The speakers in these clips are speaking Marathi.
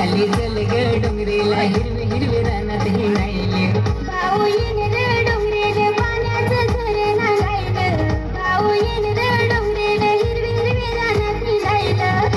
आली चल ग डोंगरीला हिरवे हिरवे रानात हिंडायले भाऊ येन रे डोंगरेल पाण्याचं झरण गायलं भाऊ येन रे डोंगरेल हिरवे हिरवे रानात हिंडायलं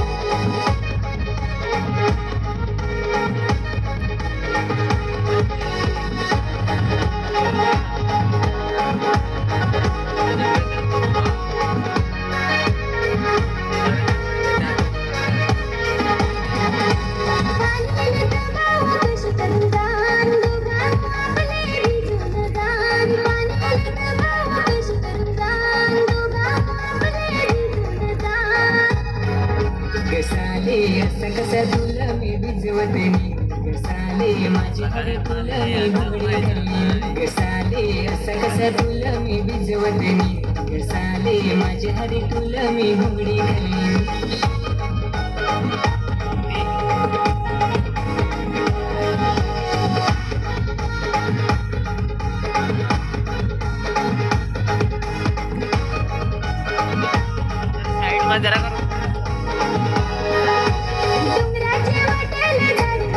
गसाले असं कसं तुला मी भिजवते गसाले माझी हरी तुला मी भुंगडी घाली गसाले असं कसं तुला मी भिजवते गसाले माझी हरी तुला मी भुंगडी घाली साइड में जरा करो